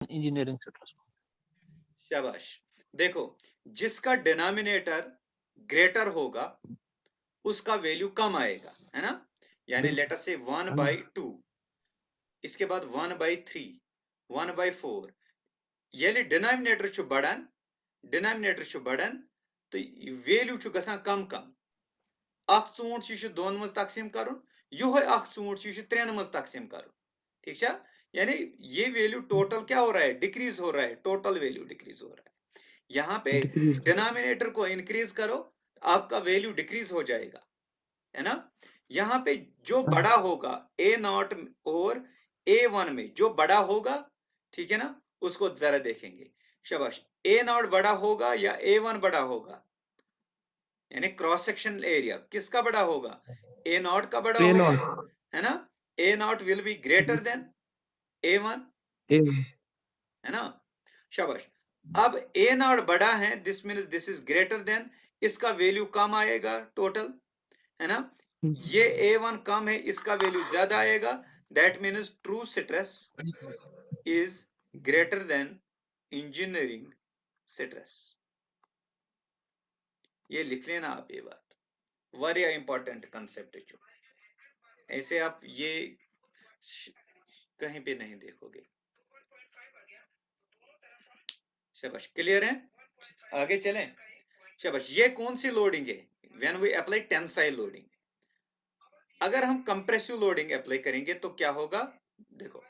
Engineering stress. शाबाश। देखो, जिसका डिनोमिनेटर ग्रेटर होगा उसका वैल्यू कम आएगा, है ना। यानी लेट अस से 1/2, इसके बाद 1/3, 1/4, ये डिनोमिनेटर छु बढ़न, तो वैल्यू छु गसान कम कम। अख चूंट छु दोन मज तकसीम करुन, योहे अख चूंट छु त्रेन मज तकसीम करुन। ठीक है, यानी ये वैल्यू टोटल क्या हो रहा है, डिक्रीज हो रहा है, टोटल वैल्यू डिक्रीज हो रहा है। यहाँ पे डिनोमिनेटर को इंक्रीज करो, आपका वैल्यू डिक्रीज हो जाएगा, है ना। यहाँ पे जो बड़ा होगा A0 और A1 में जो बड़ा होगा, ठीक है ना, उसको जरा देखेंगे। शाबाश। A0 बड़ा होगा या A1 बड़ा होगा, यानी क्रॉस सेक्शन एरिया किसका बड़ा होगा, A0 का बड़ा होगा, है ना। A0 will be greater then A1, है ना। शाबाश। अब A0 बड़ा है, this means this is greater than, इसका वैल्यू कम आएगा टोटल, है ना। ये A1 कम है, इसका वैल्यू ज्यादा आएगा, that means true stress is greater than engineering stress. ये लिख लेना आप, ये बात वेरी इंपॉर्टेंट कंसेप्ट है, ऐसे आप ये कहीं पे नहीं देखोगे। शाबाश, क्लियर है, आगे चलें। शाबाश, ये कौन सी लोडिंग है, when we apply tensile loading. अगर हम कंप्रेसिव लोडिंग अप्लाई करेंगे तो क्या होगा, देखो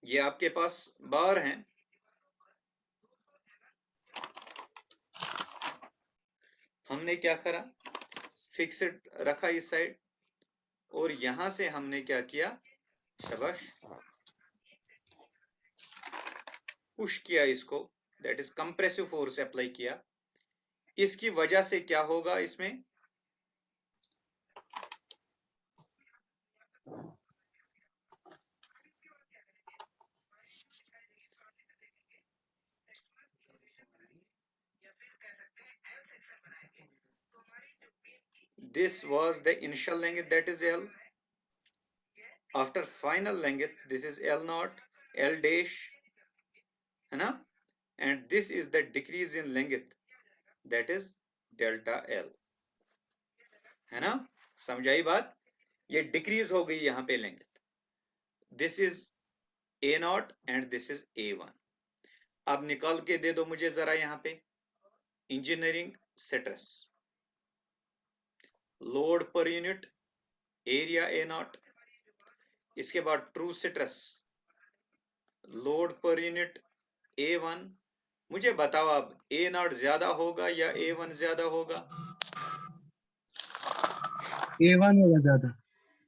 ये आपके पास बार हैं, हमने क्या करा, फिक्स्ड रखा इस साइड, और यहां से हमने क्या किया, शाबाश, पुश किया इसको, that is compressive force apply किया। इसकी वजह से क्या होगा इसमें, this was the initial length, that is L. After final length, this is L0, L dash, है ना, and this is the decrease in length, that is delta L, है ना। समझाई बात, ये डिक्रीज हो गई यहाँ पे length, this is A0 and this is A1। अब निकाल के दे दो मुझे जरा यहाँ पे, engineering stress, load per unit area A0, इसके बाद true stress, load per unit A1। मुझे बताओ अब A0 ज्यादा होगा या A1 ज्यादा होगा, A1 होगा ज्यादा,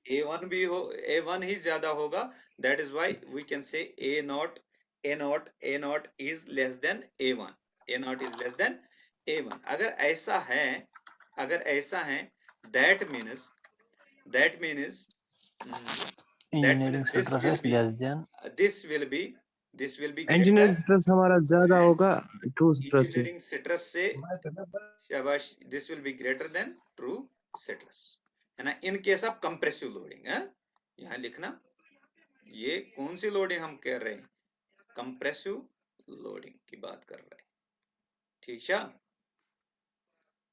A1 भी हो, A1 ही ज्यादा होगा, that is why we can say A0 is less than A1, A0 is less than A1। अगर ऐसा है, that means engineering stress is less than, this will be engineering greater, stress हमारा ज्यादा होगा ट्रू स्ट्रेस से। Engineering stress से, शाबाश, this will be greater than true stress, है ना, in case of compressive loading. यहाँ लिखना, ये कौन सी लोडिंग हम कर रहे हैं, कंप्रेसिव लोडिंग की बात कर रहे हैं। ठीक है,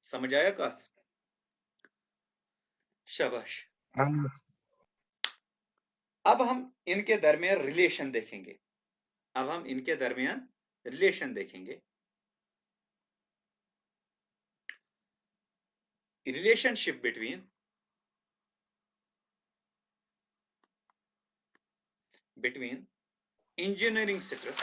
समझ आया का, शाबाश। अब हम इनके दरमियान रिलेशन देखेंगे, relationship between engineering stress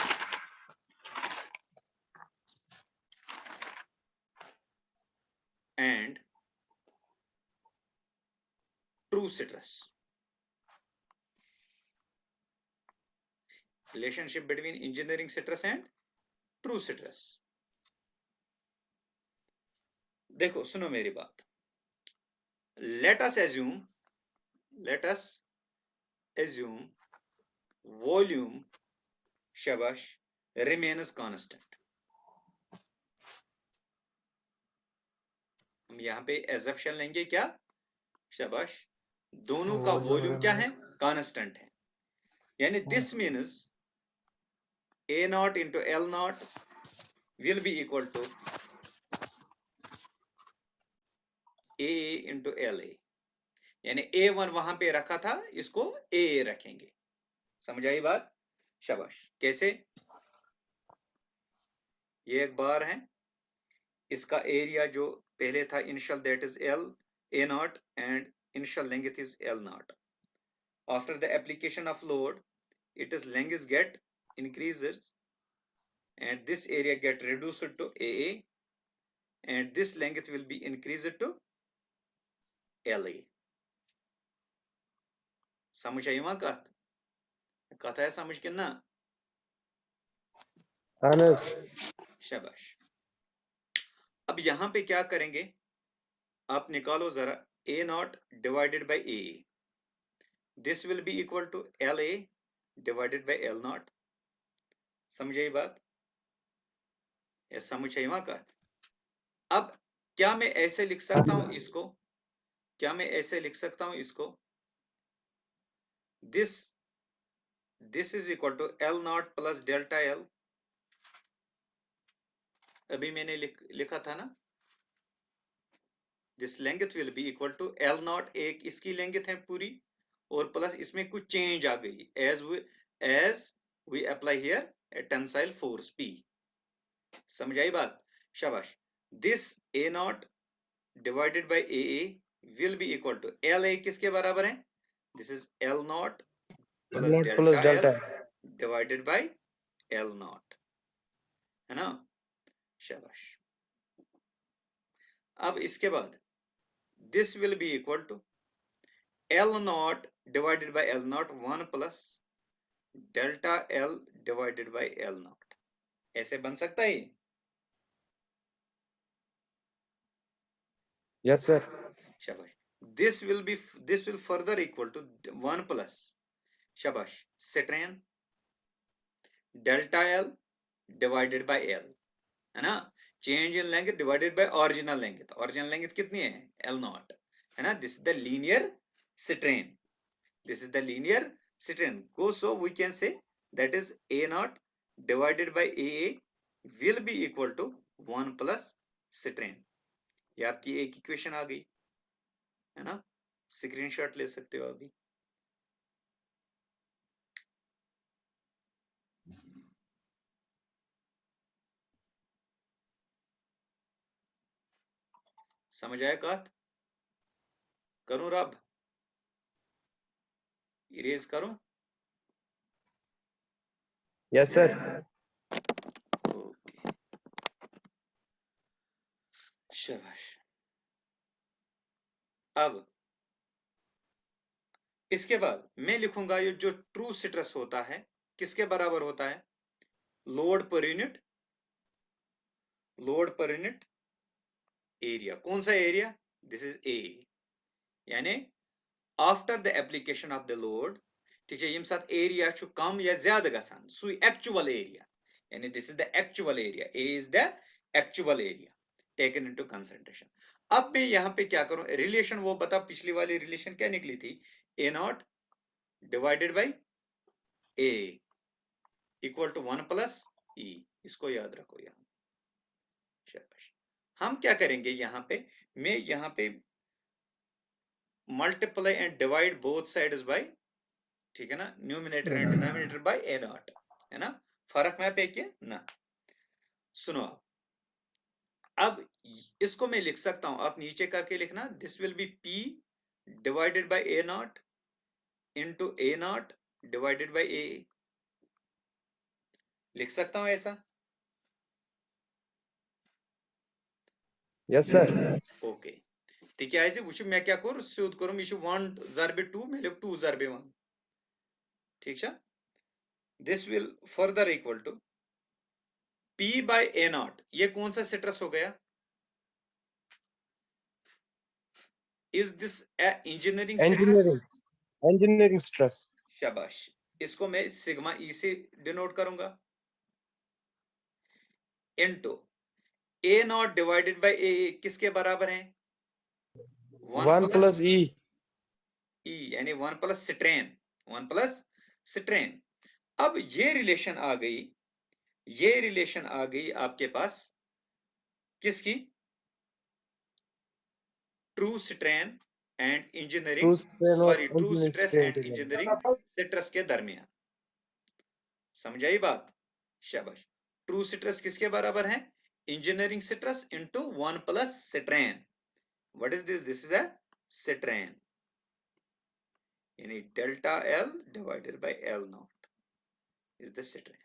and true stress, relationship between engineering stress and true stress। देखो सुनो मेरी बात, let us assume volume, shabash, remains constant, हम यहाँ पे एजम्पशन लेंगे क्या, शाबाश, दोनों का वो जो वॉल्यूम क्या मेरा- है, कांस्टेंट है, यानी this means A naught into L naught will be equal to A into LA, यानी A1 वहां पे रखा था, इसको AA रखेंगे। समझ आई बात, शाबाश। कैसे, ये एक बार है, इसका एरिया जो पहले था initial, that is L A naught and initial length is L naught. After the application of load, it is length get increases and this area get reduced to AA and this length will be increased to LA. समझ आई वहां कथा है, समझ के ना, शाबाश। अब यहां पे क्या करेंगे, आप निकालो जरा A naught divided by AA, this will be equal to LA divided by L naught। समझ आई बात, या समझ आई वहां का। अब क्या मैं ऐसे लिख सकता हूं इसको, क्या मैं ऐसे लिख सकता हूं इसको, this is equal to L naught plus delta L, अभी मैंने लिखा था ना, this length will be equal to L naught, एक इसकी लेंथ है पूरी, और प्लस इसमें कुछ चेंज आ गई as we apply here a tensile force P। समझ आई बात, शाबाश। this A naught divided by AA will be equal to LA किसके बराबर है, this is L naught plus delta L divided by L naught, है ना, शाबाश। अब इसके बाद this will be equal to L naught divided by L naught 1 plus delta L divided by L naught, ऐसे बन सकता है। Yes, sir. शाबाश। this will further equal to 1 plus, शाबाश, strain delta L divided by L, है ना, change in length divided by original length, original length कितनी है, L naught, है ना, this is the linear strain, this is the linear strain, so we can say that is A naught divided by AA will be equal to 1 plus strain। ये आपकी एक equation आ गई, है ना, स्क्रीनशॉट ले सकते हो अभी। समझ आया का, करूं रब, इरेज करूं, Yes, sir. ओके, शाबाश। अब इसके बाद मैं लिखूंगा ये जो ट्रू स्ट्रेस होता है किसके बराबर होता है, लोड पर यूनिट एरिया, कौन सा एरिया, दिस इज ए, यानी after the application of the load, ठीक है, यम साथ एरिया छु कम या ज्यादा गसान सु एक्चुअल एरिया, यानी this is the actual area, A is the actual area taken into consideration. अब मैं यहाँ पे क्या करूं, रिलेशन वो बता, पिछली वाली रिलेशन क्या निकली थी, A naught divided by A equal to 1 plus E, इसको याद रखो यहाँ। शाबाश। हम क्या करेंगे यहाँ पे, मैं यहाँ पे multiply and divide both sides by, ठीक है ना, numerator and denominator by A not, है ना, फर्क मैं पे के ना। सुनो अब इसको मैं लिख सकता हूं, आप नीचे करके लिखना, this will be P divided by A naught into A naught divided by A, लिख सकता हूं ऐसा। Yes, sir. ओके, ठीक है, ऐसे वुच मैं क्या करूं, सूद करूं, मैं 1 ज़रबे 2 मैं लिख 2 ज़रबे 1, ठीक है, this will further equal to P by A naught, ये कौन सा स्ट्रेस हो गया, is this engineering stress, Engineering stress. शाबाश, इसको मैं सिग्मा ई से डिनोट करूंगा, into A naught divided by A किसके बराबर है, 1 plus E. E यानी 1 प्लस स्ट्रेन, 1 प्लस स्ट्रेन। अब ये रिलेशन आ गई आपके पास किसकी? True strain and engineering, True strain और sorry true engineering stress strain and के लिए। इंजीनियरिंग स्ट्रेस के दरमियान। समझाई बात? शाबाश। ट्रू स्ट्रेस किसके बराबर है? Engineering stress into 1 plus strain. What is this? This is a strain, यानी delta L divided by L naught is the strain.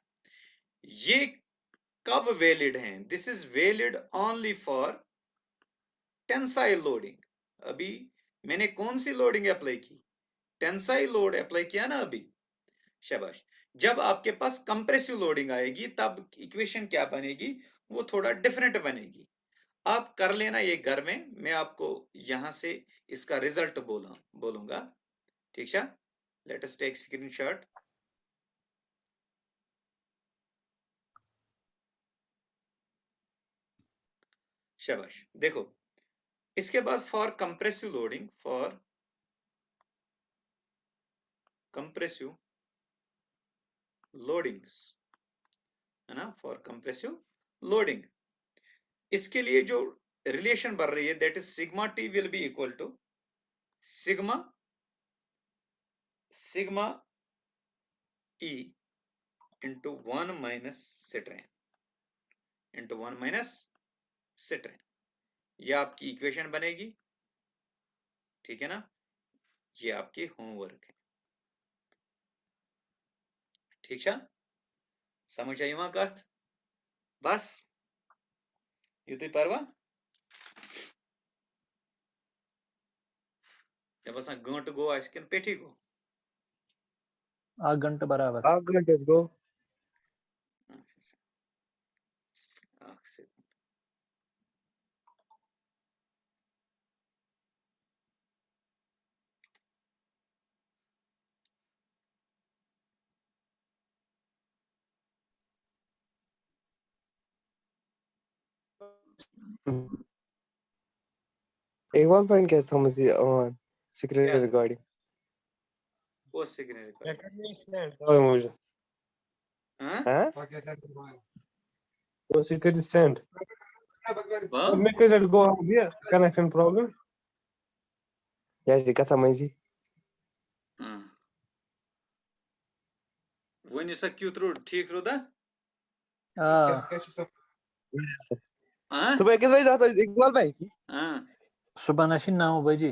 ये कब वैलिड हैं? This is valid only for tensile loading. अभी मैंने कौन सी लोडिंग अप्लाई की? Tensile load apply किया ना अभी। शाबाश। जब आपके पास कंप्रेसिव लोडिंग आएगी तब इक्वेशन क्या बनेगी? वो थोड़ा डिफरेंट बनेगी। आप कर लेना ये घर में, मैं आपको यहां से इसका रिजल्ट बोलूंगा। ठीक है, लेट अस टेक स्क्रीनशॉट। शाबाश। देखो इसके बाद for compressive loading, for compressive loadings, है ना, फॉर कंप्रेसिव लोडिंग, इसके लिए जो रिलेशन बन रही है that is sigma T will be equal to sigma E into 1 minus strain into 1 minus strain. यह आपकी इक्वेशन बनेगी। ठीक है ना, ये आपकी होमवर्क है। ठीक है, समझ आई वहां का? बस युति परवा जब असा गंट गो आइसकिन पेठी गो 8 घंटे बराबर। 8 घंटे गो। एक बार पॉइंट क्या समझिए ऑन सीक्रेट क्या? रिकॉर्डिंग। वो सिग्नल ओए मुझे हाँ हैं So secret is sent. हाँ? Make result go here. Connection problem. यार ये क्या समझी? हाँ। वनी सा क्यों त्रो ठीक रो दा? हाँ सुबह किस बजे जाता है इकबाल भाई? हाँ सुबह नशीन 9 बजे